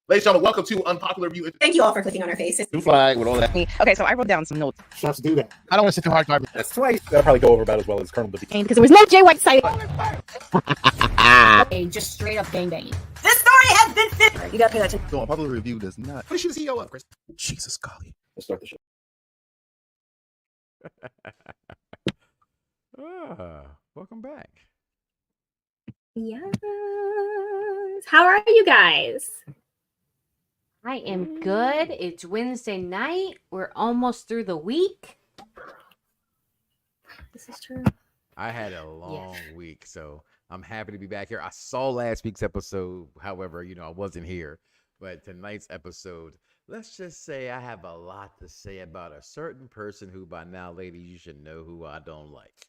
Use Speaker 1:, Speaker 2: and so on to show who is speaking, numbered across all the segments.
Speaker 1: Ladies and gentlemen, welcome to Unpopular Review.
Speaker 2: Thank you all for clicking on our faces.
Speaker 1: New flag with all that.
Speaker 3: Okay, so I wrote down some notes.
Speaker 1: Let's do that. I don't want to sit too hard. That's twice. That'll probably go over about as well as Colonel Dippy.
Speaker 3: Because there was no Jay White site.
Speaker 2: Okay, just straight up gangbanging. This story has been fit. You gotta pay attention.
Speaker 1: So Unpopular Review does not. What is she the CEO of, Chris? Jesus, golly. Let's start the show.
Speaker 4: Welcome back.
Speaker 5: Yes. How are you guys?
Speaker 6: I am good. It's Wednesday night. We're almost through the week.
Speaker 5: This is true.
Speaker 4: I had a long week, so I'm happy to be back here. I saw last week's episode. However, I wasn't here. But tonight's episode, let's just say I have a lot to say about a certain person who by now, ladies, you should know who I don't like.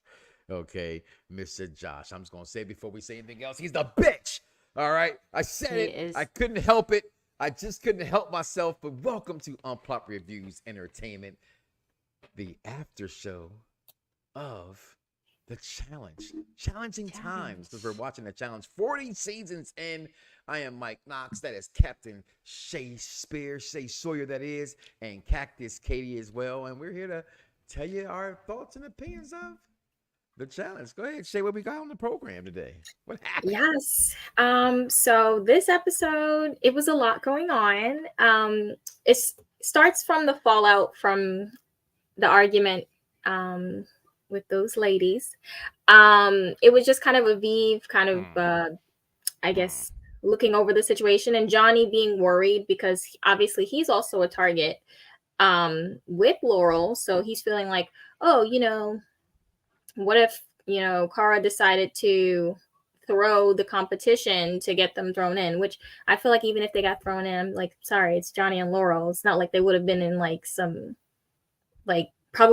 Speaker 4: Okay, Mr. Josh. I'm just going to say before we say anything else, he's the bitch. All right? I said it. I couldn't help it. I just couldn't help myself. But welcome to Unplot Reviews Entertainment, the after show of the challenge. Challenging times, because we're watching the challenge 40 seasons in. I am Mike Knoxxx. That is Captain Shay Sawyer, that is, and Cactus Catie as well. And we're here to tell you our thoughts and opinions of the challenge. Go ahead, Shay. What we got on the program today? What happened?
Speaker 5: Yes. So this episode, it was a lot going on. It starts from the fallout from the argument with those ladies. It was just kind of Aviv I guess, looking over the situation, and Johnny being worried because obviously he's also a target with Laurel. So he's feeling like, what if, Cara decided to throw the competition to get them thrown in, which I feel like even if they got thrown in, I'm like, sorry, it's Johnny and Laurel. It's not like they would have been in probably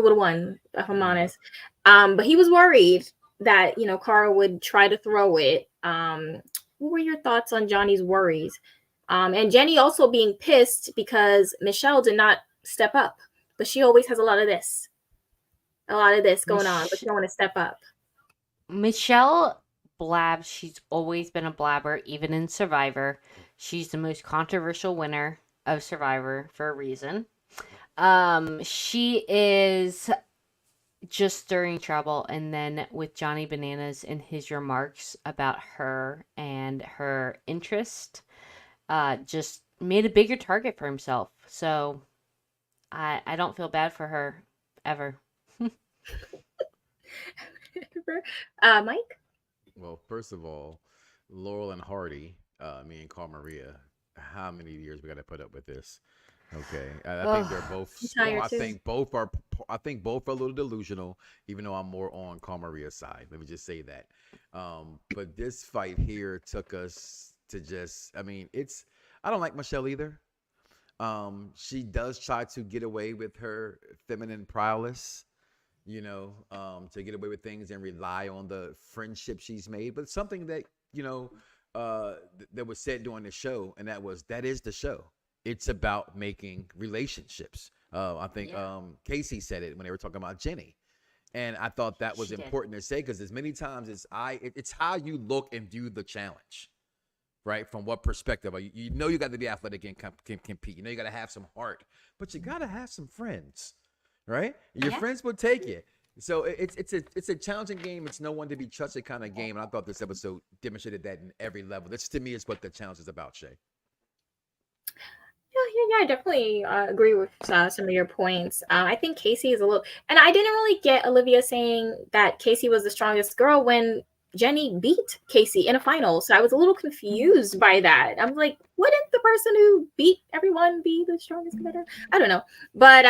Speaker 5: would have won, if I'm honest. But he was worried that, Cara would try to throw it. What were your thoughts on Johnny's worries? And Jenny also being pissed because Michelle did not step up, but she always has a lot of this going on, but she don't want to step up.
Speaker 6: Michelle blabs. She's always been a blabber, even in Survivor. She's the most controversial winner of Survivor for a reason. She is just stirring trouble, and then with Johnny Bananas and his remarks about her and her interest, just made a bigger target for himself. So I don't feel bad for her ever.
Speaker 5: Mike?
Speaker 4: Well, first of all, Laurel and Hardy, me and Carl Maria, how many years we got to put up with this? Okay, I think they're both. I think both are a little delusional, even though I'm more on Carl Maria's side. Let me just say that. But this fight here took us to just. I don't like Michelle either. She does try to get away with her feminine prowess, to get away with things and rely on the friendship she's made. But something that, that was said during the show, and that is the show. It's about making relationships. I think Casey said it when they were talking about Jenny. And I thought that was important to say, because as many times as it's how you look and view the challenge. Right? From what perspective? You got to be athletic and compete. You got to have some heart, but you got to have some friends, right? Your friends will take you. So it's a challenging game. It's no one to be trusted kind of game. And I thought this episode demonstrated that in every level. This to me is what the challenge is about, Shay.
Speaker 5: Yeah, I definitely agree with some of your points. I think Casey is a little, and I didn't really get Olivia saying that Casey was the strongest girl when Jenny beat Casey in a final. So I was a little confused by that. I'm like, wouldn't the person who beat everyone be the strongest competitor? I don't know. But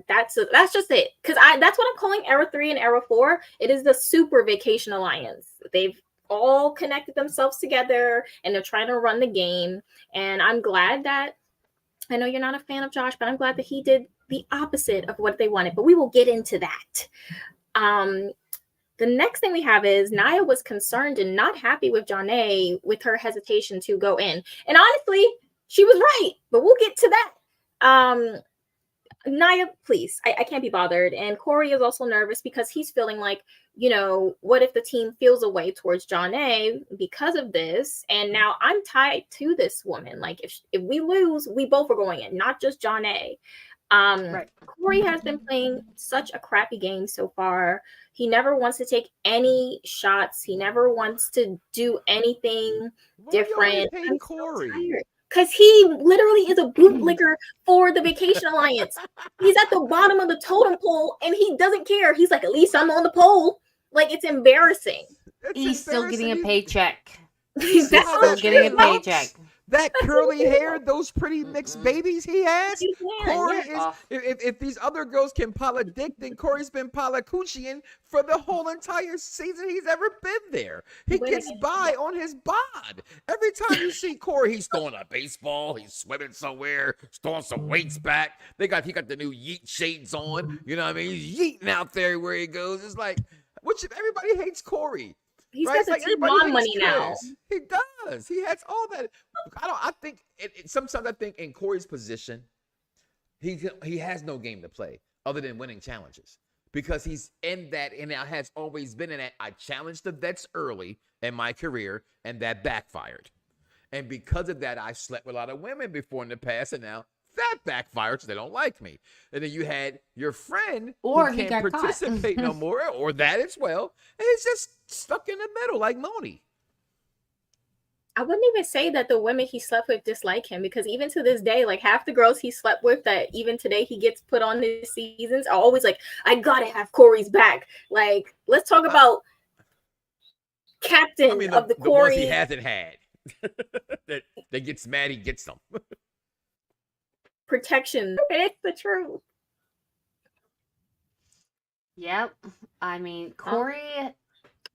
Speaker 5: that's just it. Because that's what I'm calling Era 3 and Era 4. It is the Super Vacation Alliance. They've all connected themselves together and they're trying to run the game. And I'm glad that, I know you're not a fan of Josh, but I'm glad that he did the opposite of what they wanted. But we will get into that. The next thing we have is Nia was concerned and not happy with Jonna with her hesitation to go in. And honestly, she was right, but we'll get to that. Nia, please, I can't be bothered. And Corey is also nervous because he's feeling like, what if the team feels a way towards Jonna because of this? And now I'm tied to this woman. Like if we lose, we both are going in, not just Jonna. Right. Corey has been playing such a crappy game so far. He never wants to take any shots. He never wants to do anything different. I'm Corey. So because he literally is a bootlicker for the Vacation Alliance. He's at the bottom of the totem pole and he doesn't care. He's like, at least I'm on the pole. Like, it's embarrassing.
Speaker 6: He's still getting a paycheck.
Speaker 5: He's
Speaker 6: still getting a paycheck.
Speaker 4: That curly hair, those pretty mixed babies he has. Corey is. If these other girls can pile a dick, then Corey's been pile a coochieing for the whole entire season he's ever been there. He gets by on his bod. Every time you see Corey, he's throwing a baseball. He's swimming somewhere, throwing some weights back. He got the new yeet shades on. You know what I mean? He's yeeting out there where he goes. It's like, everybody hates Corey.
Speaker 5: He's got the Team Mom money now.
Speaker 4: He does. He has all that. I think sometimes I think in Corey's position, he has no game to play other than winning challenges because he's in that and has always been in that. I challenged the vets early in my career and that backfired. And because of that, I slept with a lot of women before in the past and now that backfired, so they don't like me. And then you had your friend who can't participate no more, or that as well. And it's just stuck in the middle like Moni.
Speaker 5: I wouldn't even say that the women he slept with dislike him because even to this day, like half the girls he slept with that even today he gets put on his seasons are always like, I gotta have Corey's back. Like, let's talk about captain of the Corey.
Speaker 4: Ones he hasn't had. that gets mad, he gets them.
Speaker 5: Protection. It's the truth.
Speaker 6: Yep. I mean, Corey,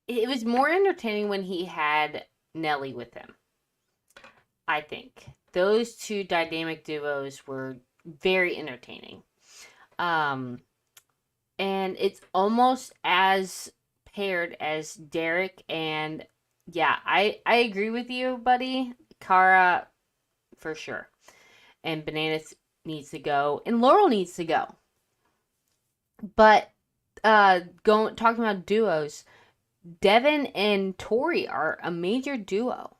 Speaker 6: it was more entertaining when he had Nelly with him. I think those two dynamic duos were very entertaining. And it's almost as paired as Derrick and I agree with you, buddy. Cara, for sure. And Bananas needs to go, and Laurel needs to go. But talking about duos, Devin and Tori are a major duo.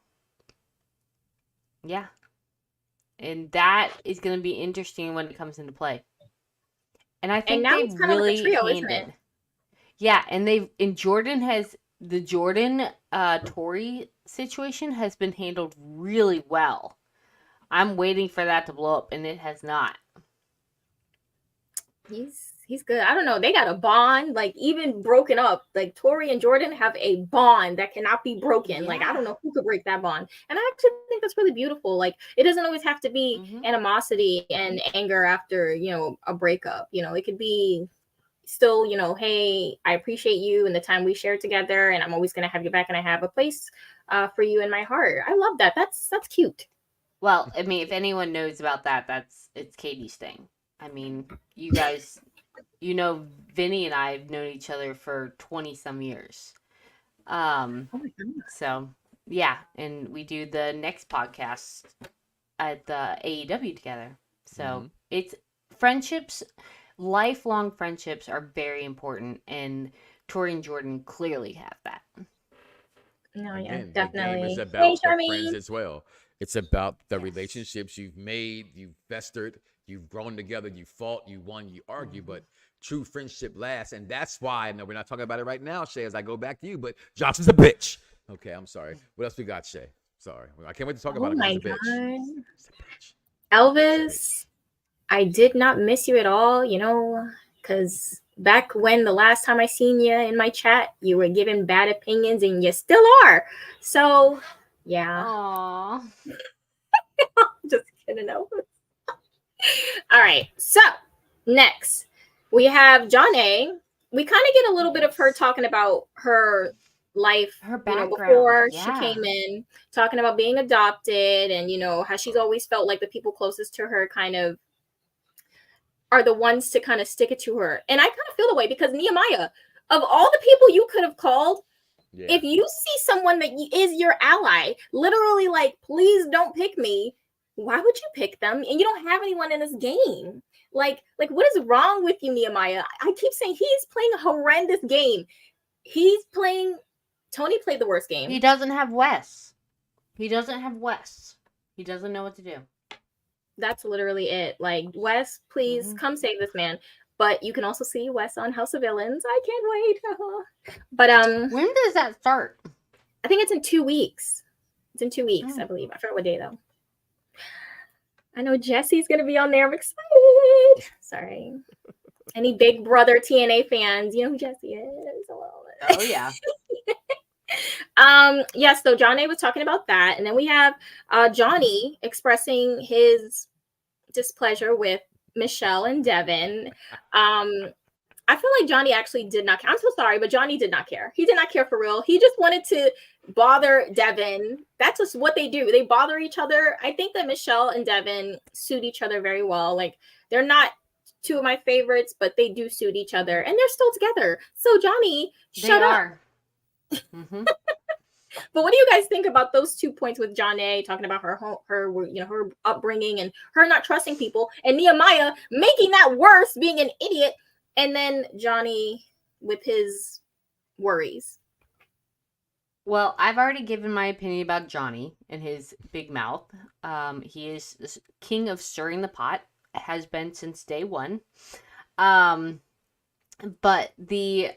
Speaker 6: Yeah, and that is going to be interesting when it comes into play. And I think they really trio, isn't it? Yeah, and the Jordan Tori situation has been handled really well. I'm waiting for that to blow up, and it has not.
Speaker 5: He's good. I don't know. They got a bond, like even broken up. Like Tori and Jordan have a bond that cannot be broken. Yeah. Like I don't know who could break that bond. And I actually think that's really beautiful. Like it doesn't always have to be animosity and anger after a breakup. It could be still hey, I appreciate you and the time we shared together, and I'm always gonna have you back, and I have a place for you in my heart. I love that. That's cute.
Speaker 6: Well, I mean, if anyone knows about that, it's Catie's thing. I mean, you guys, Vinny and I have known each other for 20 some years. So yeah, and we do the next podcast at the AEW together. So it's friendships, lifelong friendships are very important, and Tori and Jordan clearly have that.
Speaker 5: No, yeah,
Speaker 4: again,
Speaker 5: definitely.
Speaker 4: The game is about the friends as well. It's about the relationships you've made, you've festered, you've grown together, you fought, you won, you argue, but true friendship lasts. And that's why, I know we're not talking about it right now, Shay, as I go back to you, but Josh is a bitch. Okay, I'm sorry. What else we got, Shay? Sorry. I can't wait to talk about it.
Speaker 5: My God. Elvis, I did not miss you at all, because back when the last time I seen you in my chat, you were giving bad opinions and you still are. So, yeah.
Speaker 6: Aww.
Speaker 5: Just kidding, Elvis. All right. So, next, we have Jonna. We kind of get a little bit of her talking about her life,
Speaker 6: her background
Speaker 5: before she came in, talking about being adopted and, how she's always felt like the people closest to her kind of are the ones to kind of stick it to her. And I kind of feel the way because Nehemiah, of all the people you could have called, if you see someone that is your ally, literally like, please don't pick me, why would you pick them? And you don't have anyone in this game. what is wrong with you, Nehemiah? I keep saying he's playing a horrendous game. Tony played the worst game.
Speaker 6: He doesn't have Wes. He doesn't know what to do.
Speaker 5: That's literally it. Like, Wes, please come save this man. But you can also see Wes on House of Villains. I can't wait. But
Speaker 6: when does that start?
Speaker 5: I think it's in 2 weeks. It's in 2 weeks, I believe. I forgot what day though. I know Jesse's gonna be on there. I'm excited. Sorry. Any Big Brother TNA fans, you know who Jesse is.
Speaker 6: Oh yeah.
Speaker 5: Yes, so John A was talking about that, and then we have Johnny expressing his displeasure with Michelle and Devin. I feel like Johnny actually did not care. I'm so sorry, but Johnny did not care. He did not care for real. He just wanted to bother Devin. That's just what they do. They bother each other. I think that Michelle and Devin suit each other very well. Like, they're not two of my favorites, but they do suit each other, and they're still together. So Johnny, shut up.
Speaker 6: Mm-hmm.
Speaker 5: But what do you guys think about those 2 points with John A talking about her upbringing and her not trusting people, and Nehemiah making that worse, being an idiot, and then Johnny with his worries?
Speaker 6: Well, I've already given my opinion about Johnny and his big mouth. He is the king of stirring the pot, has been since day one. But the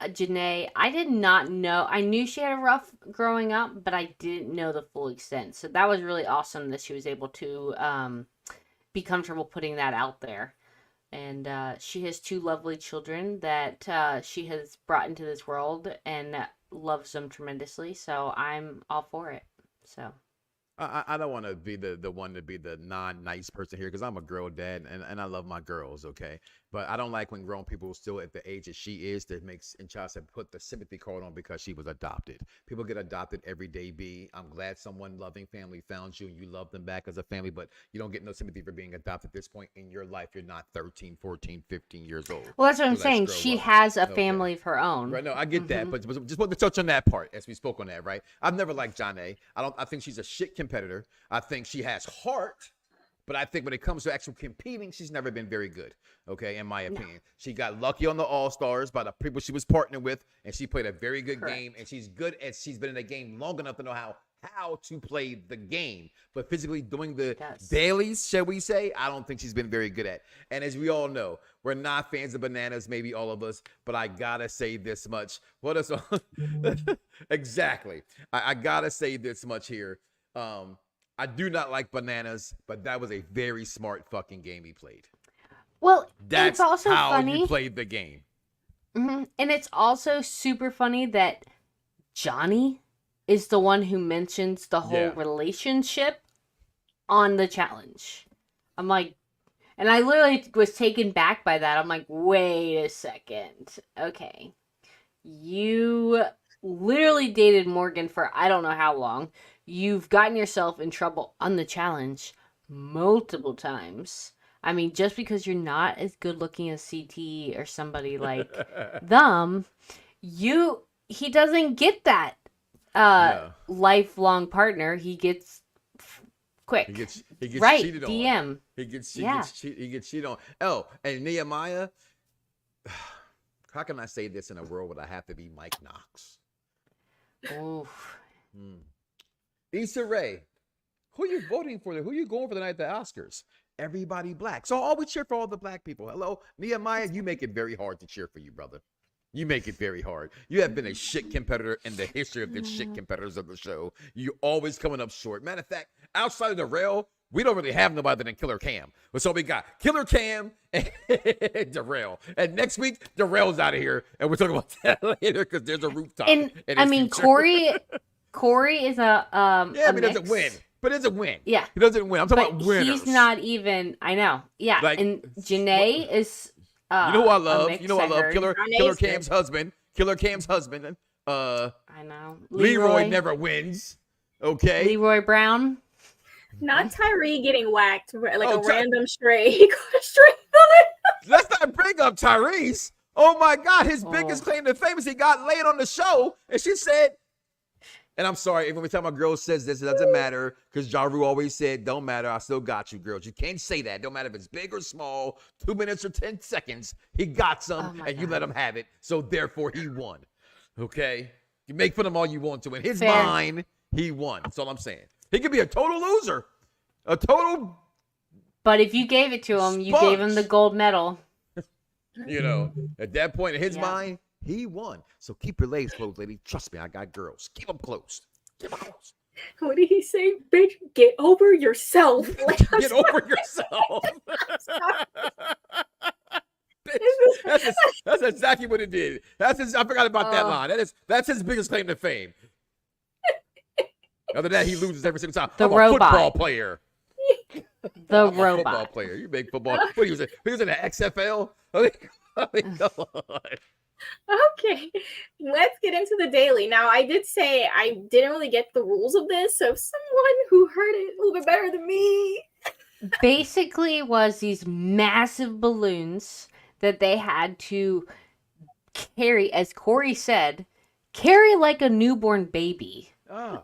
Speaker 6: Janae, I did not know. I knew she had a rough growing up, but I didn't know the full extent. So that was really awesome that she was able to be comfortable putting that out there. And she has 2 lovely children that she has brought into this world and loves them tremendously. So I'm all for it. So
Speaker 4: I don't want to be the one to be the non-nice person here, because I'm a girl dad and I love my girls, okay? But I don't like when grown people still at the age that she is that makes and tries to put the sympathy card on because she was adopted. People get adopted every day, B. I'm glad someone loving family found you and you love them back as a family, but you don't get no sympathy for being adopted at this point in your life. You're not 13, 14, 15 years old.
Speaker 6: Well, that's what I'm saying. She has a family of her own.
Speaker 4: Right, no, I get that, but just want to touch on that part as we spoke on that, right? I've never liked John A. I think she's a shit competitor. I think she has heart, but I think when it comes to actual competing, she's never been very good, okay, in my opinion. No. She got lucky on the All-Stars by the people she was partnering with, and she played a very good game, and she's good as she's been in the game long enough to know how to play the game. But physically doing the dailies, shall we say, I don't think she's been very good at. And as we all know, we're not fans of bananas, maybe all of us, but I gotta say this much. What is exactly? I gotta say this much here. I do not like bananas, but that was a very smart fucking game he played.
Speaker 6: Well,
Speaker 4: that's
Speaker 6: it's also
Speaker 4: how
Speaker 6: funny.
Speaker 4: You played the game.
Speaker 6: Mm-hmm. And it's also super funny that Johnny is the one who mentions the whole relationship on the challenge. I'm like, and I literally was taken back by that. I'm like, wait a second. Okay. You literally dated Morgan for I don't know how long. You've gotten yourself in trouble on the challenge multiple times. I mean, just because you're not as good looking as CT or somebody like them, he doesn't get that lifelong partner. He gets quick. He gets right,
Speaker 4: cheated on.
Speaker 6: DM.
Speaker 4: He gets cheated on. Oh, and Nehemiah, how can I say this in a world where I have to be Mike Knoxxx?
Speaker 6: Oof.
Speaker 4: Issa Rae, who are you voting for? Who are you going for the night at the Oscars? Everybody black. So all we cheer for all the black people. Hello, Nehemiah, you make it very hard to cheer for you, brother. You make it very hard. You have been a shit competitor in the history of the shit competitors of the show. You're always coming up short. Matter of fact, outside of the rail, we don't really have nobody than Killer Cam. So we got Killer Cam and Darrell. And next week, Darrell's out of here. And we're talking about that later because there's a rooftop.
Speaker 6: And I mean, Corey is a
Speaker 4: but he doesn't win. But it's a win.
Speaker 6: Yeah.
Speaker 4: He doesn't win. I'm talking about winners.
Speaker 6: He's not even, I know. Yeah. Like, and Janae is
Speaker 4: you know who I love? You know who I love? Killer Cam's husband. Killer Cam's husband.
Speaker 6: I know.
Speaker 4: Leroy never wins. Okay.
Speaker 6: Leroy Brown.
Speaker 5: Not Tyree getting whacked like a random stray. He got a stray bullet.
Speaker 4: Let's not bring up Tyrese. Oh my God. His biggest claim to fame is he got laid on the show. And she said, And I'm sorry, every time my girl says this, it doesn't matter because Ja Rule always said, don't matter, I still got you, girls. You can't say that. Don't matter if it's big or small, 2 minutes or 10 seconds. He got some, and you let him have it. So therefore, he won. Okay? You make fun of him all you want to. In his mind, he won. That's all I'm saying. He could be a total loser. A total.
Speaker 6: But if you gave it to him, you gave him the gold medal.
Speaker 4: You know, at that point in his mind, he won. So keep your legs closed, lady. Trust me, I got girls. Keep them closed. Keep them closed.
Speaker 5: What did he say? Bitch, get over yourself.
Speaker 4: Get over yourself. That's exactly what it did. I forgot about that line. That's his biggest claim to fame. Other than that, he loses every single time. I'm a football player.
Speaker 6: The robot.
Speaker 4: Football player. You make football. What he was in the XFL? Come on.
Speaker 5: Okay, let's get into the daily. Now, I did say I didn't really get the rules of this, so someone who heard it a little bit better than me.
Speaker 6: Basically, it was these massive balloons that they had to carry, as Corey said, carry like a newborn baby.
Speaker 4: Oh.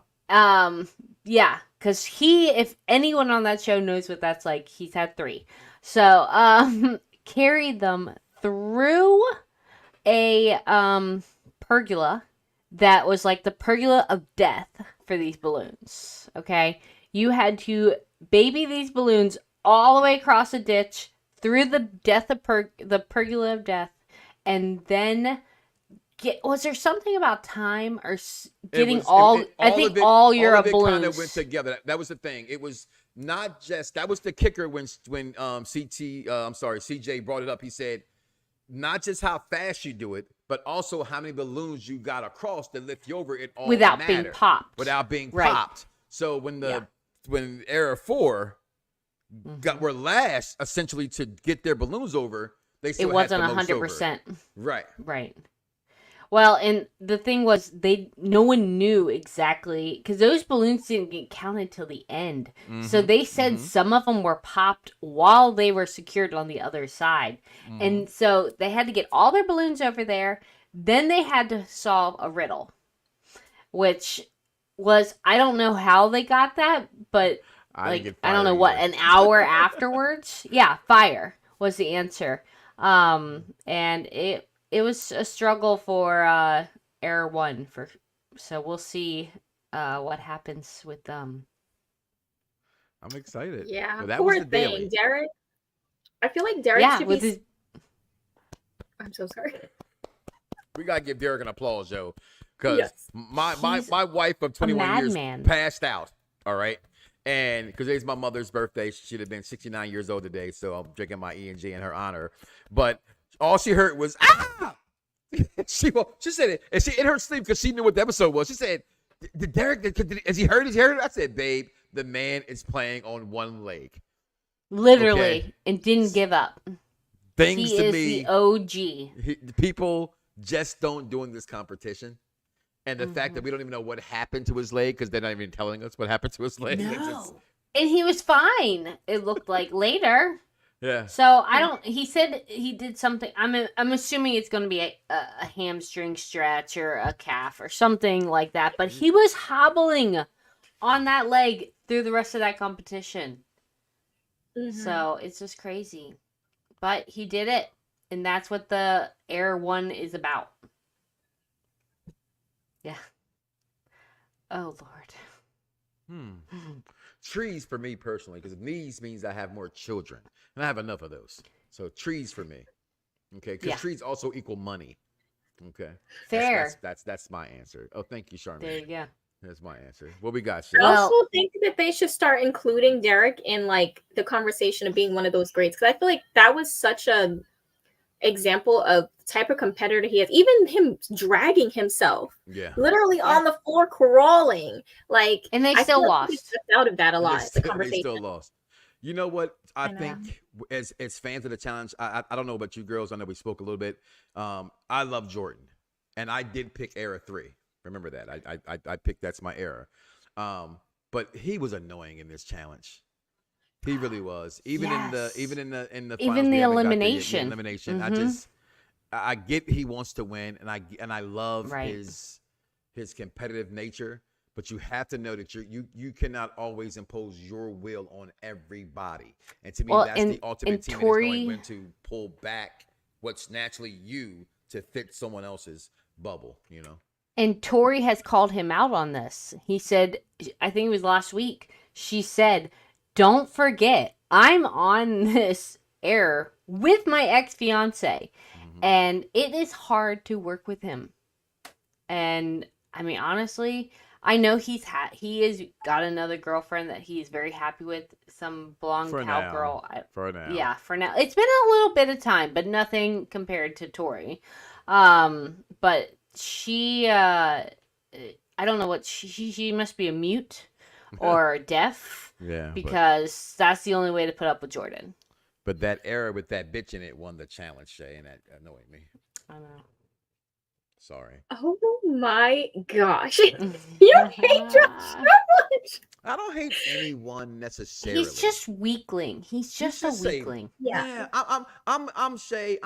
Speaker 6: Yeah, because if anyone on that show knows what that's like, he's had 3. So, carried them through a pergola that was like the pergola of death for these balloons. Okay, you had to baby these balloons all the way across a ditch through the the pergola of death, and then was there something about time or getting all your balloons
Speaker 4: kind of went together. That was the thing. It was not just that was the kicker when CJ brought it up. He said, not just how fast you do it, but also how many balloons you got across to lift you over it all
Speaker 6: without being popped.
Speaker 4: Popped. So when Era 4 were last essentially to get their balloons over, they still
Speaker 6: wasn't
Speaker 4: had the most
Speaker 6: 100%.
Speaker 4: over. Right.
Speaker 6: Right. Well, and the thing was, no one knew exactly, because those balloons didn't get counted till the end. So they said some of them were popped while they were secured on the other side. And so they had to get all their balloons over there. Then they had to solve a riddle, which was, I don't know how they got that, but I don't know what, an hour afterwards? Yeah, fire was the answer. And it was a struggle for Era 1 so we'll see what happens with them.
Speaker 4: I'm excited.
Speaker 5: Yeah,
Speaker 4: that was the daily.
Speaker 5: Derrick. I feel like Derrick should be. I'm so sorry.
Speaker 4: We gotta give Derrick an applause, yo, because my wife of 21 years passed out. All right, and because it's my mother's birthday, she'd have been 69 years old today, so I'm drinking my E&G in her honor. But all she heard was ah. She said it, and she in her sleep because she knew what the episode was. She said, "Did Derrick? Has he heard? I said, "Babe, the man is playing on one leg,
Speaker 6: literally, and didn't give up.
Speaker 4: Things
Speaker 6: he
Speaker 4: to
Speaker 6: is
Speaker 4: me,
Speaker 6: the OG.
Speaker 4: People just don't doing this competition, and the fact that we don't even know what happened to his leg because they're not even telling us what happened to his leg.
Speaker 6: No. And he was fine. It looked like later."
Speaker 4: Yeah.
Speaker 6: So he said he did something. I'm assuming it's going to be a hamstring stretch or a calf or something like that. But he was hobbling on that leg through the rest of that competition. So it's just crazy. But he did it. And that's what the Era 1 is about. Yeah. Oh, Lord.
Speaker 4: Trees for me personally, because these means I have more children, and I have enough of those. So trees for me, okay? Because trees also equal money, okay?
Speaker 6: Fair.
Speaker 4: That's my answer. Oh, thank you, Charmaine.
Speaker 6: There you go.
Speaker 4: That's my answer. What we got, Shay?
Speaker 5: I also think that they should start including Derrick in like the conversation of being one of those greats, because I feel like that was such a example of the type of competitor he is. Even him dragging himself, literally on the floor crawling, and they
Speaker 6: still lost.
Speaker 5: Out of that a lot. The conversation.
Speaker 4: They still lost. You know what? I think as fans of the challenge, I don't know about you girls. I know we spoke a little bit. I love Jordan, and I did pick Era 3. Remember that I picked that's my era. But he was annoying in this challenge. He really was. Even in the finals,
Speaker 6: even the elimination.
Speaker 4: I get he wants to win, and I love his competitive nature. but you have to know that you cannot always impose your will on everybody. And to me, that's the ultimate team, is knowing when to pull back what's naturally you to fit someone else's bubble, you know.
Speaker 6: And Tori has called him out on this. He said, I think it was last week, she said, don't forget, I'm on this air with my ex-fiance. And it is hard to work with him. And I mean, honestly, I know he has got another girlfriend that he's very happy with, some blonde cowgirl.
Speaker 4: For now.
Speaker 6: Yeah, for now. It's been a little bit of time, but nothing compared to Tori. But she, I don't know what, she must be a mute or deaf.
Speaker 4: Yeah.
Speaker 6: Because that's the only way to put up with Jordan.
Speaker 4: But that era with that bitch in it won the challenge, Shay, and that annoyed me.
Speaker 6: I know.
Speaker 4: Sorry.
Speaker 5: Oh my gosh. You hate Josh so much.
Speaker 4: I don't hate anyone necessarily.
Speaker 6: He's just weakling. He's just a weakling.
Speaker 5: Yeah.
Speaker 4: I'm Shay.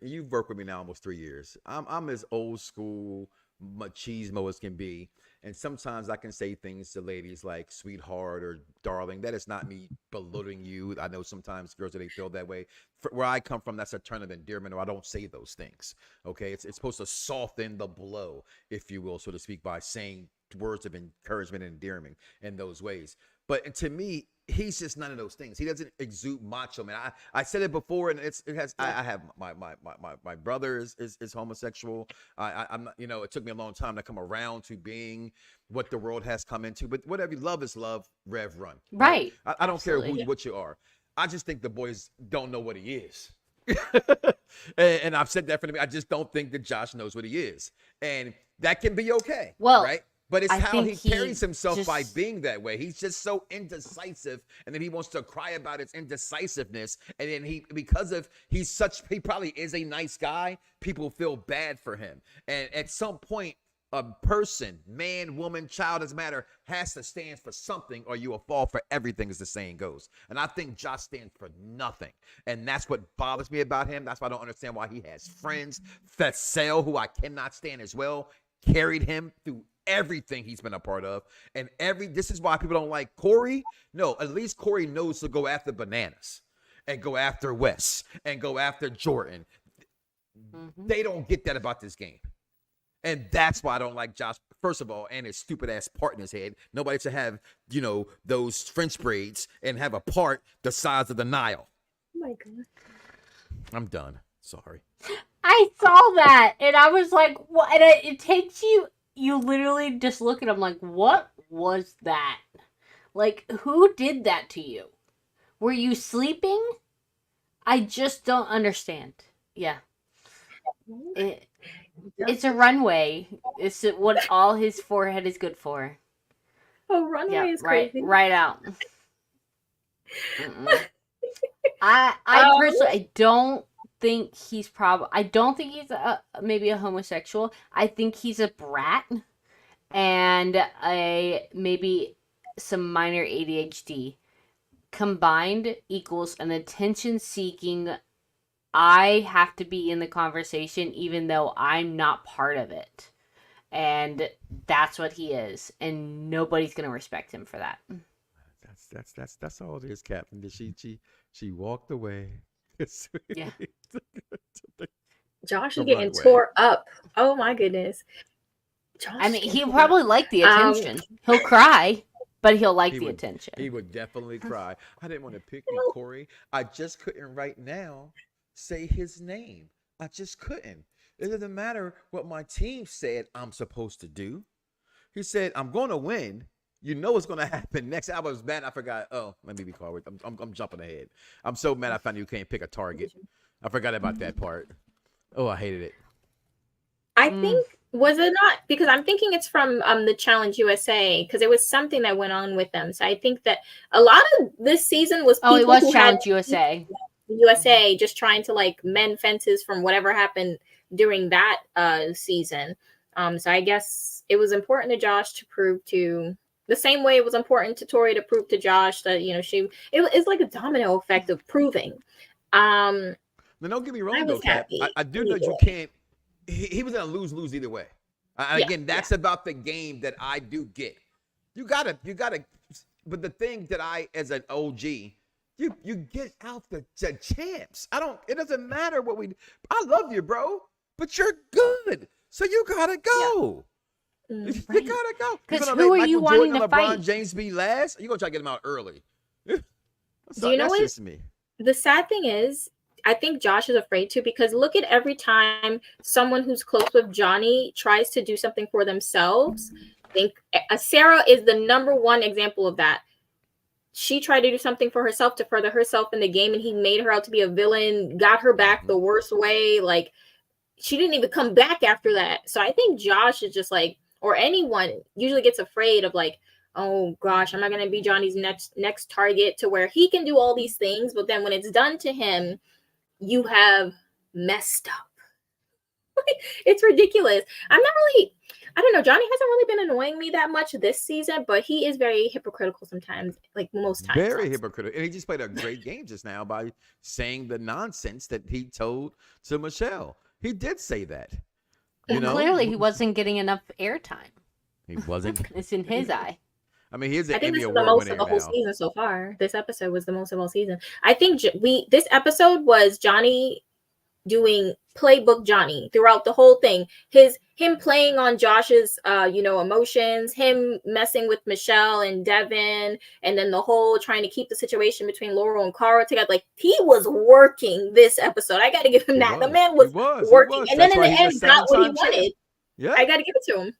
Speaker 4: You've worked with me now almost 3 years. I'm as old school machismo as can be. And sometimes I can say things to ladies like sweetheart or darling. That is not me belittling you. I know sometimes girls, they feel that way. Where I come from, that's a term of endearment, or I don't say those things. Okay, it's supposed to soften the blow, if you will, so to speak, by saying words of encouragement and endearment in those ways. But to me, he's just none of those things. He doesn't exude macho man. I said it before, and I have my brother is homosexual. I'm not, it took me a long time to come around to being what the world has come into. But whatever, love is love, rev run.
Speaker 6: Right.
Speaker 4: I don't care what you are. I just think the boys don't know what he is. and I've said that for me. I just don't think that Josh knows what he is. And that can be okay.
Speaker 6: Well,
Speaker 4: right? But it's how he carries himself by
Speaker 6: just
Speaker 4: being that way. He's just so indecisive, and then he wants to cry about his indecisiveness. And then he probably is a nice guy. People feel bad for him. And at some point, a person, man, woman, child, doesn't matter, has to stand for something, or you will fall for everything, as the saying goes. And I think Josh stands for nothing. And that's what bothers me about him. That's why I don't understand why he has friends. Fessel, who I cannot stand as well, carried him through everything he's been a part of. And this is why people don't like Corey. No, at least Corey knows to go after bananas and go after Wes and go after Jordan. They don't get that about this game. And that's why I don't like Josh, first of all, and his stupid ass part in his head. Nobody should have, those French braids and have a part the size of the Nile.
Speaker 5: Oh my God.
Speaker 4: I'm done. Sorry.
Speaker 6: I saw that and I was like, what? And it takes you literally just look at him like, what was that? Like, who did that to you? Were you sleeping? I just don't understand. Yeah. It's a runway. It's what all his forehead is good for.
Speaker 5: Oh, runway is crazy.
Speaker 6: Right out. I personally, I don't think he's maybe a homosexual. I think he's a brat and maybe some minor ADHD combined equals an attention-seeking. I have to be in the conversation even though I'm not part of it. And that's what he is. And nobody's going to respect him for that.
Speaker 4: That's all it is, Captain. She walked away.
Speaker 6: Yeah.
Speaker 5: Josh is getting tore up. Oh my goodness.
Speaker 6: He'll probably like the attention. He'll cry, but he'll like the attention.
Speaker 4: He would definitely cry. I didn't want to pick you, Corey. I just couldn't right now say his name. I just couldn't. It doesn't matter what my team said I'm supposed to do. He said, I'm going to win. You know what's going to happen next. I was mad. I forgot. Oh, let me be quiet. I'm jumping ahead. I'm so mad I found you can't pick a target. I forgot about that part. Oh, I hated it.
Speaker 5: I think, was it not? Because I'm thinking it's from the Challenge USA, because it was something that went on with them. So I think that a lot of this season was people
Speaker 6: it was Challenge USA.
Speaker 5: USA just trying to mend fences from whatever happened during that season. So I guess it was important to Josh to prove to, the same way it was important to Tori to prove to Josh that it's like a domino effect of proving.
Speaker 4: Now don't get me wrong though, Cap. I do know you can't. He was gonna lose either way. Again, that's about the game that I do get. You gotta. But the thing that as an OG, you get out the champs. It doesn't matter what we. I love you, bro, but you're good, so you gotta go. You gotta go.
Speaker 6: Because who are you wanting to fight?
Speaker 4: LeBron James be last? You gonna try to get him out early?
Speaker 5: Do you know what? The sad thing is, I think Josh is afraid to, because look at every time someone who's close with Johnny tries to do something for themselves. I think Sarah is the number one example of that. She tried to do something for herself to further herself in the game, and he made her out to be a villain, got her back the worst way. Like, she didn't even come back after that. So I think Josh is just like, or anyone usually gets afraid of like, oh gosh, am I going to be Johnny's next target, to where he can do all these things, but then when it's done to him, you have messed up. It's ridiculous. I don't know. Johnny hasn't really been annoying me that much this season, but he is very hypocritical sometimes, like most times.
Speaker 4: Very hypocritical. And he just played a great game just now by saying the nonsense that he told to Michelle. He did say that.
Speaker 6: Clearly he wasn't getting enough airtime.
Speaker 4: He wasn't.
Speaker 6: It's in his eye.
Speaker 4: I mean, he's an
Speaker 5: I think
Speaker 4: Emmy
Speaker 5: this is the
Speaker 4: Award
Speaker 5: most
Speaker 4: winner
Speaker 5: of the whole
Speaker 4: now.
Speaker 5: season so far. This episode was the most of all season. I think this episode was Johnny doing playbook Johnny throughout the whole thing. Him playing on Josh's emotions, him messing with Michelle and Devin, and then the whole trying to keep the situation between Laurel and Cara together. Like, he was working this episode. I got to give him that. The man was working, and then in the end got what he wanted. Yeah, I got to give it to him.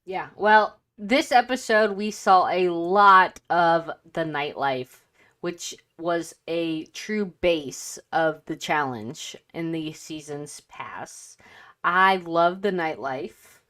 Speaker 6: Yeah, well, this episode we saw a lot of the nightlife, which was a true base of the challenge in the seasons past. I love the nightlife.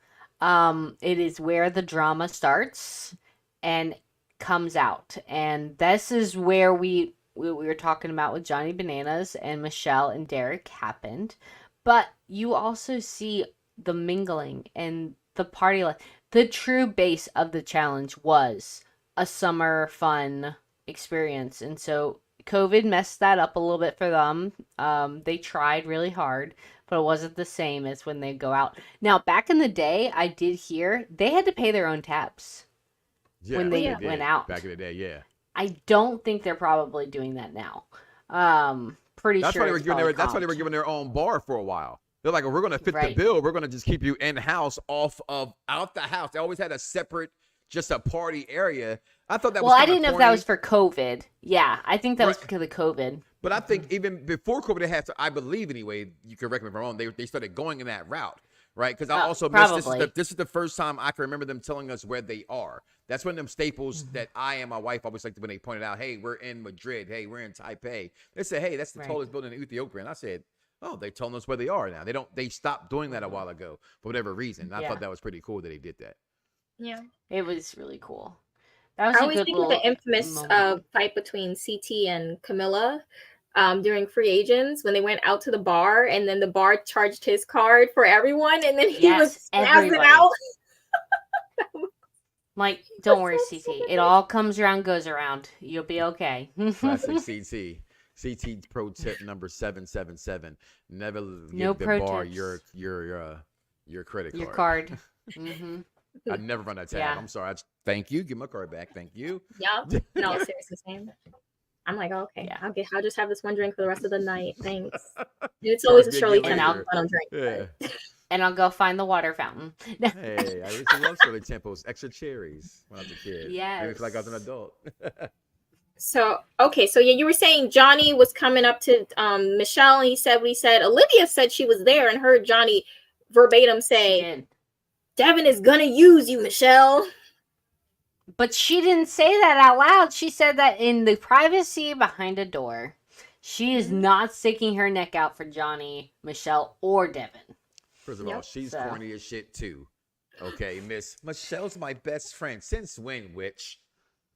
Speaker 6: It is where the drama starts and comes out. And this is where we were talking about with Johnny Bananas and Michelle and Derrick happened. But you also see the mingling and the party life. The true base of the challenge was a summer fun experience. And so COVID messed that up a little bit for them. They tried really hard, but it wasn't the same as when they go out. Now, back in the day, I did hear they had to pay their own tabs when they went out.
Speaker 4: Back in the day, yeah.
Speaker 6: I don't think they're probably doing that now. Pretty
Speaker 4: That's
Speaker 6: sure
Speaker 4: why they were giving their own bar for a while. They're like, we're going to fit the bill. We're going to just keep you in-house out the house. They always had a separate, just a party area. I thought that was
Speaker 6: I didn't know if that was for COVID. Yeah, I think that was because of COVID.
Speaker 4: But I think even before COVID, they had to, I believe anyway, you can correct me if I'm wrong, they started going in that route, right? Because I also missed, this is the first time I can remember them telling us where they are. That's one of them staples that I and my wife always liked when they pointed out, hey, we're in Madrid. Hey, we're in Taipei. They said, hey, that's the tallest building in Ethiopia. And I said, oh, they're telling us where they are now. They stopped doing that a while ago for whatever reason. I thought that was pretty cool that they did that.
Speaker 5: Yeah.
Speaker 6: It was really cool. That was
Speaker 5: I always think of the infamous fight between CT and Camilla during Free Agents when they went out to the bar and then the bar charged his card for everyone and then he was spazzing out.
Speaker 6: Like, don't worry, CT. It all comes around, goes around. You'll be okay.
Speaker 4: Classic CT. CT pro tip number 777. Never give the bar your credit card.
Speaker 6: Your card. Mm-hmm.
Speaker 4: I never run that tab. Yeah. I'm sorry. Thank you. Give my card back. Thank you.
Speaker 5: Yeah. No, seriously, same. I'm like, okay, I'll just have this one drink for the rest of the night. Thanks. It's always a Shirley Temple drink.
Speaker 4: Yeah.
Speaker 6: And I'll go find the water fountain.
Speaker 4: Hey, I used to love Shirley Temples. Extra cherries when I was a kid.
Speaker 6: Yes.
Speaker 4: Maybe it's like I was an adult.
Speaker 5: So you were saying Johnny was coming up to Michelle and he said what he said. Olivia said she was there and heard Johnny verbatim say, Devin is gonna use you, Michelle.
Speaker 6: But she didn't say that out loud. She said that in the privacy behind a door. She is not sticking her neck out for Johnny, Michelle, or Devin.
Speaker 4: First of all, she's corny as shit too. Okay, Miss Michelle's my best friend. Since when, witch?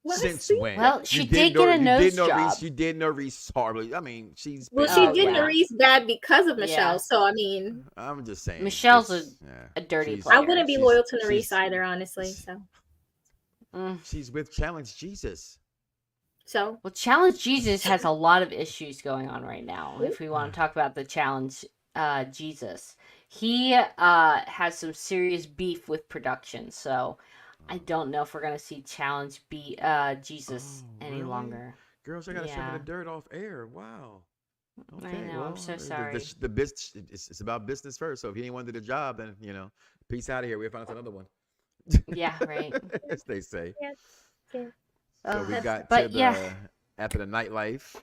Speaker 4: Since when?
Speaker 6: Well, she did get a nose job.
Speaker 4: She did know Reese horribly. I mean, she's...
Speaker 5: Well, she did know Reese bad because of Michelle, so I mean...
Speaker 4: I'm just saying.
Speaker 6: Michelle's a dirty player.
Speaker 5: I wouldn't be loyal to Reese either, honestly, so...
Speaker 4: She's with Challenge Jesus.
Speaker 5: So?
Speaker 6: Well, Challenge Jesus has a lot of issues going on right now, if we want to talk about the Challenge Jesus. he has some serious beef with production, so I don't know if we're gonna see challenge Jesus any longer.
Speaker 4: Girls, I gotta show me the dirt off air. Wow. Okay,
Speaker 6: I know.
Speaker 4: well,
Speaker 6: I'm so sorry.
Speaker 4: The business, it's about business first. So if he ain't wanted the job, then peace out of here. We'll find us another one.
Speaker 6: Yeah, right.
Speaker 4: As they say.
Speaker 5: Yes. Yeah.
Speaker 4: So we got after the nightlife.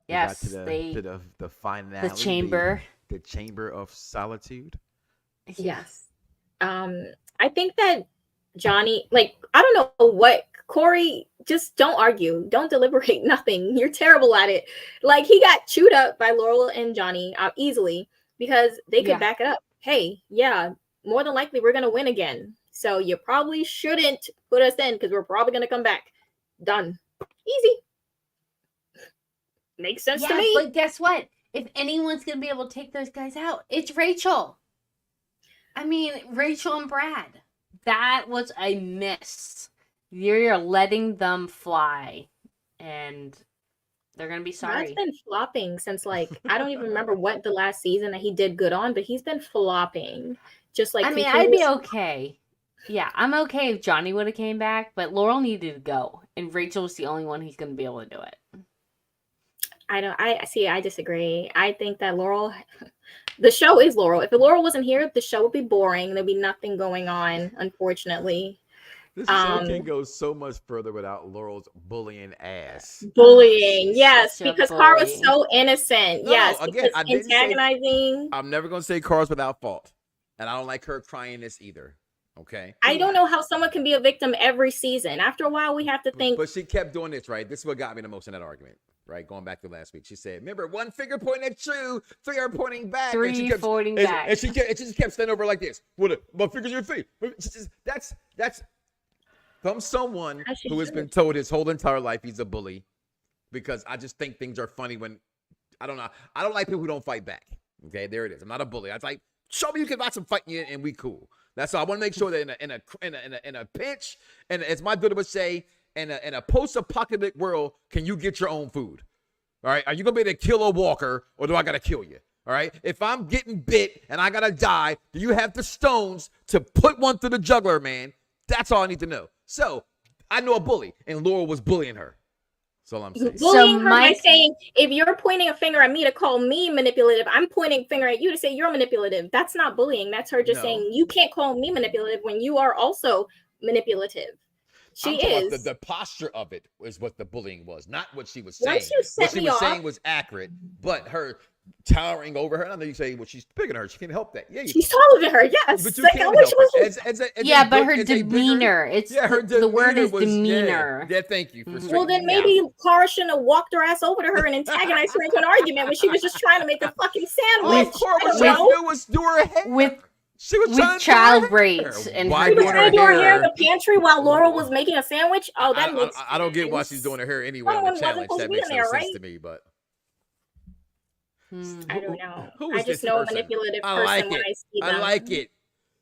Speaker 6: Yes,
Speaker 4: we got to the finale.
Speaker 6: The chamber.
Speaker 4: The chamber of solitude.
Speaker 5: Yes. I think that Johnny, I don't know what Corey, just don't argue, don't deliberate, nothing. You're terrible at it. He got chewed up by Laurel and Johnny easily because they could back it up. Hey, more than likely we're gonna win again. So you probably shouldn't put us in because we're probably gonna come back. Done. Easy. Makes sense to me.
Speaker 6: But guess what? If anyone's gonna be able to take those guys out, it's Rachel. I mean, Rachel and Brad. That was a miss. You're letting them fly, and they're gonna be sorry.
Speaker 5: Brad's been flopping since I don't even remember what the last season that he did good on, but he's been flopping. Just
Speaker 6: I mean, I'd be okay. Yeah, I'm okay if Johnny would have came back, but Laurel needed to go, and Rachel was the only one who's gonna be able to do it.
Speaker 5: I disagree. I think that Laurel, the show is Laurel. If Laurel wasn't here, the show would be boring. There'd be nothing going on, unfortunately.
Speaker 4: This show can go so much further without Laurel's bullying ass.
Speaker 5: Bullying, yes, because Cara's so innocent.
Speaker 4: No,
Speaker 5: yes,
Speaker 4: again, I didn't
Speaker 5: antagonizing.
Speaker 4: I'm never gonna say Cara's without fault, and I don't like her crying this either. Okay.
Speaker 5: I don't know how someone can be a victim every season. After a while, we have to think.
Speaker 4: But she kept doing this, right? This is what got me the most in that argument, right? Going back to last week, she said, "Remember, one finger pointing at you, three are pointing back,
Speaker 6: three pointing back,"
Speaker 4: and she just kept standing over like this. What? My fingers your feet. That's from someone who has been told his whole entire life he's a bully, because I just think things are funny when I don't know. I don't like people who don't fight back. Okay, there it is. I'm not a bully. I was like, show me you can watch some fighting and we cool. That's all. I want to make sure that in a pinch, and as my daughter would say, in a post-apocalyptic world, can you get your own food? All right, are you gonna be able to kill a walker, or do I gotta kill you? All right, if I'm getting bit and I gotta die, do you have the stones to put one through the jugular, man? That's all I need to know. So I know a bully, and Laurel was bullying her. That's all I'm saying.
Speaker 5: Bullying her by saying, if you're pointing a finger at me to call me manipulative, I'm pointing a finger at you to say you're manipulative. That's not bullying. That's her just saying, you can't call me manipulative when you are also manipulative. She is.
Speaker 4: The posture of it is what the bullying was, not what she was saying.
Speaker 5: What she was
Speaker 4: saying was accurate, but her towering over her. I know you say, well, she's bigger than her. She can't help that. Yeah,
Speaker 5: she's taller than her. Yes,
Speaker 4: but you can't help it.
Speaker 6: But her demeanor. It's the word is demeanor.
Speaker 4: Yeah, thank you.
Speaker 5: Well, then maybe Cara shouldn't have walked her ass over to her and antagonized her into an argument when she was just trying to make a fucking sandwich.
Speaker 4: Of course, what she do was do her hair. She was
Speaker 6: with child braids and
Speaker 4: why doing her
Speaker 5: hair in the pantry while Laurel was making a sandwich. Oh, that makes sense.
Speaker 4: I don't get why she's doing her hair anyway in the challenge. That makes no sense to me, but.
Speaker 5: I don't know. I just know a manipulative person when I see them.
Speaker 4: I like it.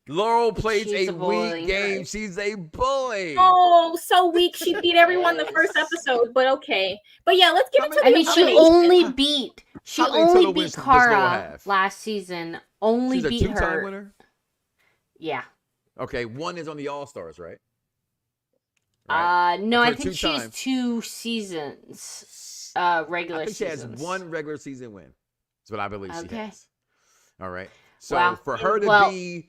Speaker 4: Laurel plays a weak game. She's a bully.
Speaker 5: Oh, so weak. She beat everyone the first episode, but okay. But yeah, let's get into the
Speaker 6: she only beat Cara last season. Only beat her.
Speaker 4: She's a two-time winner?
Speaker 6: Yeah.
Speaker 4: Okay, one is on the All-Stars, right?
Speaker 6: No, I think she has 2 seasons. Regular seasons.
Speaker 4: She has 1 regular season win. That's what I believe she has. All right. So for her to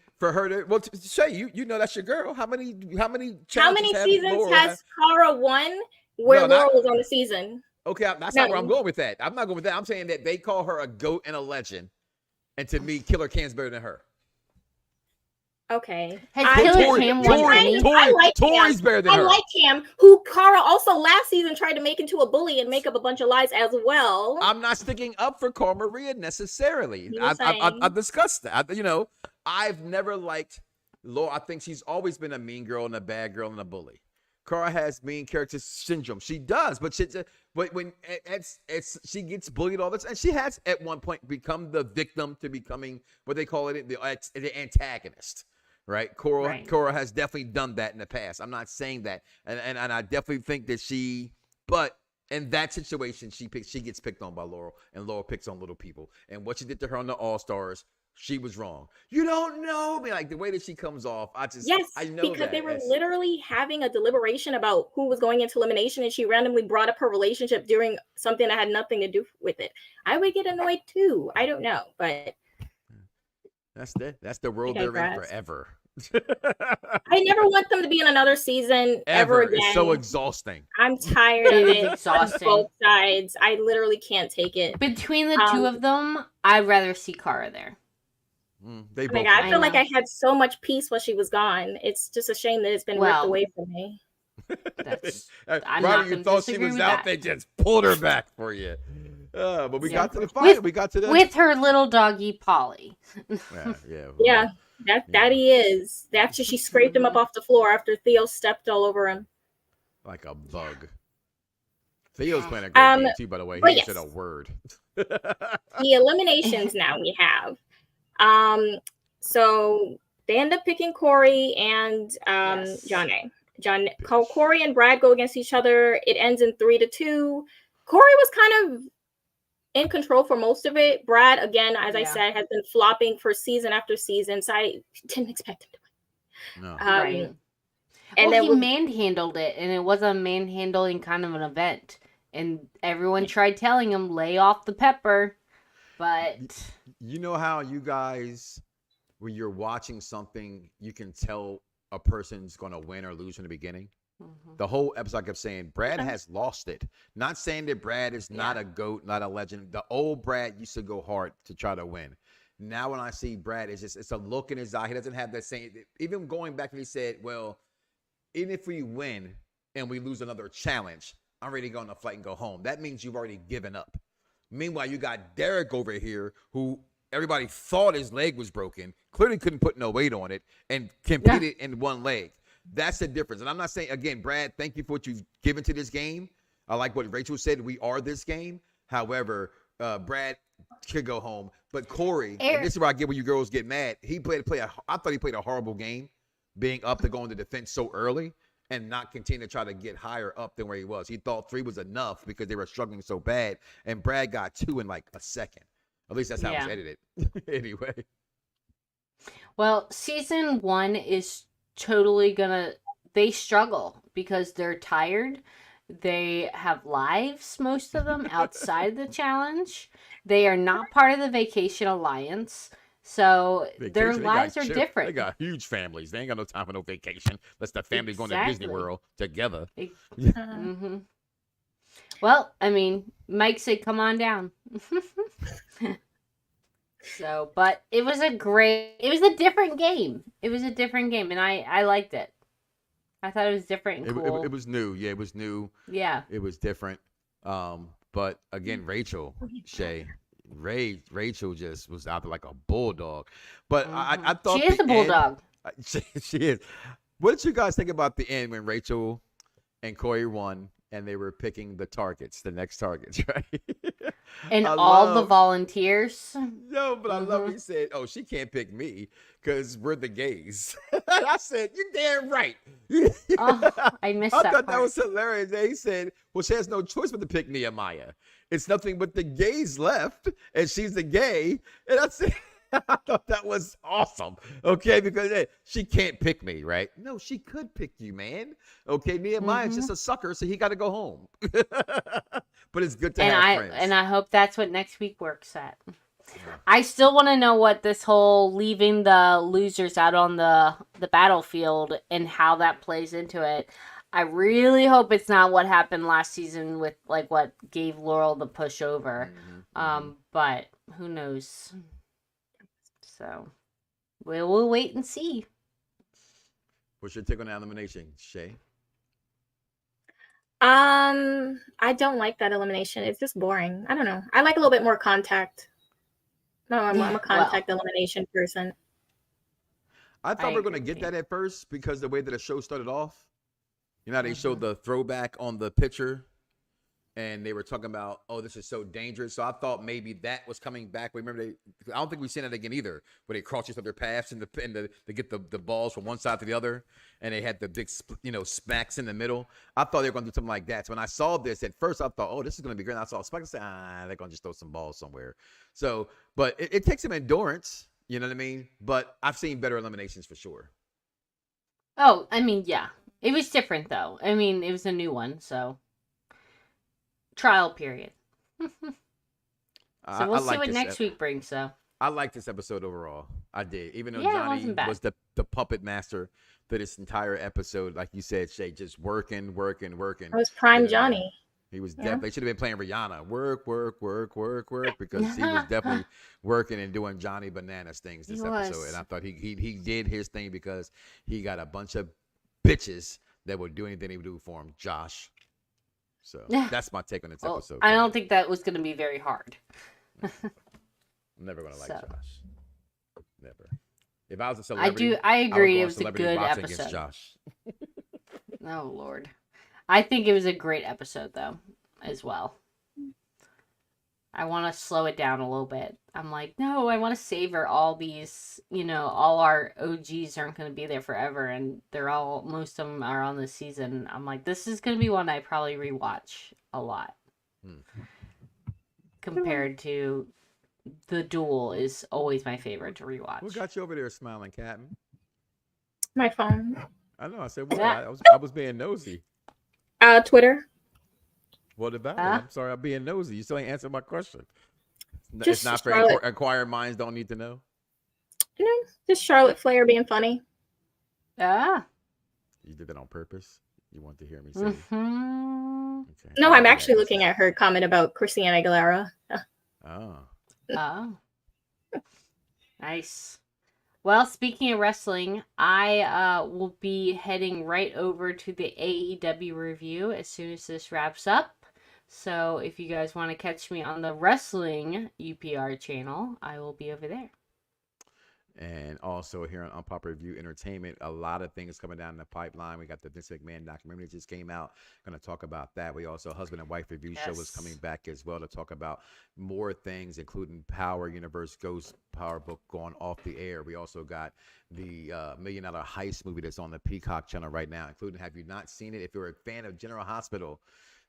Speaker 4: Shay, you know that's your girl. How many
Speaker 5: seasons has Cara won where Laurel was on the season?
Speaker 4: Okay, that's not where I'm going with that. I'm not going with that. I'm saying that they call her a GOAT and a legend, and to me, Killer Cam's better than her.
Speaker 5: Okay.
Speaker 4: I like Tori's better than her.
Speaker 5: I like Cam, who Cara also last season tried to make into a bully and make up a bunch of lies as well.
Speaker 4: I'm not sticking up for Cara Maria necessarily. I discussed that. I've never liked Laura. I think she's always been a mean girl and a bad girl and a bully. Cara has mean character syndrome. She does, but when she gets bullied all the time, and she has at one point become the victim to becoming what they call it the antagonist. Right, Cara has definitely done that in the past. I'm not saying that, and I definitely think that but in that situation, she gets picked on by Laurel, and Laurel picks on little people. And what she did to her on the All Stars she was wrong. You don't know me. Like the way that she comes off, I know
Speaker 5: because they were literally having a deliberation about who was going into elimination, and she randomly brought up her relationship during something that had nothing to do with it. I would get annoyed too. I don't know, but
Speaker 4: that's the world they're in forever.
Speaker 5: I never want them to be in another season ever again.
Speaker 4: It's so exhausting.
Speaker 5: I'm tired of it.
Speaker 6: It is exhausting.
Speaker 5: Both sides. I literally can't take it.
Speaker 6: Between the two of them, I'd rather see Cara there.
Speaker 5: I feel like I had so much peace while she was gone. It's just a shame that it's been ripped away from me.
Speaker 4: You thought she was out, they just pulled her back for you. But we got to the fight.
Speaker 6: With her little doggy Polly.
Speaker 5: Yeah, that he is. After she scraped him up off the floor after Theo stepped all over him.
Speaker 4: Like a bug. Theo's playing a great game too, by the way. He said a word.
Speaker 5: The eliminations now we have. So they end up picking Corey and Jonna. Corey and Brad go against each other. It ends in 3-2. Corey was kind of in control for most of it. Brad, again, as I said, has been flopping for season after season, so I didn't expect him to win.
Speaker 6: No. Right. And then he manhandled it, and it was a manhandling kind of an event. And everyone tried telling him, lay off the pepper. But
Speaker 4: you know how you guys, when you're watching something, you can tell a person's going to win or lose from the beginning? Mm-hmm. The whole episode I kept saying, Brad has lost it. Not saying that Brad is not a GOAT, not a legend. The old Brad used to go hard to try to win. Now when I see Brad, it's a look in his eye. He doesn't have that same, even going back when he said, well, even if we win and we lose another challenge, I'm ready to go on the flight and go home. That means you've already given up. Meanwhile, you got Derrick over here who everybody thought his leg was broken, clearly couldn't put no weight on it, and competed in one leg. That's the difference. And I'm not saying, again, Brad, thank you for what you've given to this game. I like what Rachel said. We are this game. However, Brad could go home. But Corey, and this is where I get when you girls get mad. I thought he played a horrible game, being up to go into defense so early and not continue to try to get higher up than where he was. He thought 3 was enough because they were struggling so bad. And Brad got 2 in like a second. At least that's how it was edited. Anyway.
Speaker 6: Well, season 1 is totally they struggle because they're tired. They have lives, most of them, outside the challenge. They are not part of the Vacation Alliance. So their lives are different.
Speaker 4: They got huge families. They ain't got no time for no vacation. Unless the family's going to Disney World together.
Speaker 6: Mm-hmm. Well, I mean, Mike said, come on down. So, but it was a different game. It was a different game, and I liked it. I thought it was different and cool.
Speaker 4: It was new. Yeah, it was new.
Speaker 6: Yeah.
Speaker 4: It was different. But again, Shay, Rachel just was out there like a bulldog. But I thought
Speaker 6: she is a bulldog.
Speaker 4: She is. What did you guys think about the end when Rachel and Corey won and they were picking the next targets, right?
Speaker 6: And all the volunteers.
Speaker 4: No, but I love he said, oh, she can't pick me because we're the gays. I said, you're damn right.
Speaker 6: I missed that.
Speaker 4: I thought that
Speaker 6: part.
Speaker 4: was hilarious. He said, well, she has no choice but to pick Nehemiah. It's nothing but the gays left, and she's the gay. And I said, I thought that was awesome. Okay, because she can't pick me, right? No, she could pick you, man. Okay, Nehemiah's just a sucker, so he got to go home. But it's good to have friends.
Speaker 6: And I hope that's what next week works at. Yeah. I still want to know what this whole leaving the losers out on the battlefield and how that plays into it. I really hope it's not what happened last season with like what gave Laurel the push over. But who knows? So we'll wait and see.
Speaker 4: What's your take on the elimination, Shay?
Speaker 5: I don't like that elimination. It's just boring. I don't know. I like a little bit more contact. No, I'm a contact elimination person.
Speaker 4: I thought we were going to get that at first because the way that the show started off. You know how they showed the throwback on the picture and they were talking about, oh, this is so dangerous. So I thought maybe that was coming back. Remember, I don't think we've seen it again either, where they cross each other paths and they get the balls from one side to the other, and they had the big, smacks in the middle. I thought they were going to do something like that. So when I saw this, at first I thought, oh, this is going to be great. And I saw Spike and say, they're going to just throw some balls somewhere. So, but it takes some endurance. You know what I mean? But I've seen better eliminations for sure.
Speaker 6: Oh, I mean, yeah. It was different, though. I mean, it was a new one, so. Trial period. So we'll see what next week brings, though.
Speaker 4: I like this episode overall. I did. Even though
Speaker 6: Yeah, it
Speaker 4: Johnny
Speaker 6: wasn't bad.
Speaker 4: was the puppet master for this entire episode, like you said, Shay, just working.
Speaker 5: It was prime
Speaker 4: Yeah.
Speaker 5: Johnny.
Speaker 4: He was definitely should have been playing Rihanna. Work, because he was definitely working and doing Johnny Bananas things this episode. And I thought he did his thing because he got a bunch of bitches that would do anything he would do for him. Josh. So that's my take on this episode.
Speaker 6: I don't think that was going to be very hard.
Speaker 4: I'm never gonna like Josh. Never. If I was a celebrity,
Speaker 6: I agree. It was a
Speaker 4: celebrity
Speaker 6: good
Speaker 4: boxing
Speaker 6: episode.
Speaker 4: against Josh.
Speaker 6: Oh Lord, I think it was a great episode though, as well. I want to slow it down a little bit. I'm like, no, I want to savor all these. All our OGs aren't going to be there forever, and most of them are on this season. I'm like, this is going to be one I probably rewatch a lot. Compared to The Duel is always my favorite to rewatch.
Speaker 4: What got you over there smiling, Captain?
Speaker 5: My phone.
Speaker 4: I know. I said, what? I was being nosy.
Speaker 5: Twitter.
Speaker 4: What about it? I'm sorry, I'm being nosy. You still ain't answered my question.
Speaker 5: Just
Speaker 4: it's not for inquiring minds don't need to know.
Speaker 5: Just Charlotte Flair being funny.
Speaker 6: Ah.
Speaker 4: You did that on purpose? You want to hear me say it? Okay.
Speaker 5: No, I'm actually looking at her comment about Christina Aguilera.
Speaker 6: Oh. Nice. Well, speaking of wrestling, I will be heading right over to the AEW review as soon as this wraps up. So if you guys want to catch me on the wrestling UPR channel, I will be over there.
Speaker 4: And also here on Unpopular Review Entertainment, a lot of things coming down the pipeline. We got the Vince McMahon documentary that just came out. Going to talk about that. We also husband and wife review show is coming back as well to talk about more things, including Power Universe Ghost Power Book going off the air. We also got the $1 Million Heist movie that's on the Peacock channel right now, including, have you not seen it? If you're a fan of General Hospital,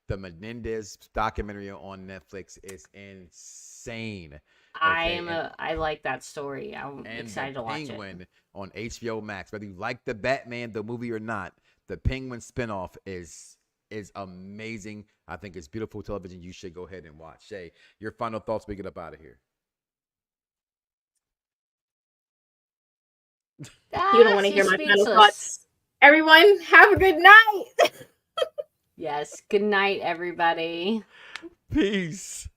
Speaker 4: the Menendez documentary on Netflix is insane.
Speaker 6: I like that story. I'm excited to watch it.
Speaker 4: Penguin on HBO Max. Whether you like the Batman, the movie or not, the Penguin spinoff is amazing. I think it's beautiful television. You should go ahead and watch. Shay, your final thoughts. We get up out of here.
Speaker 5: You don't want to hear my final thoughts. Everyone, have a good night.
Speaker 6: Yes. Good night, everybody.
Speaker 4: Peace.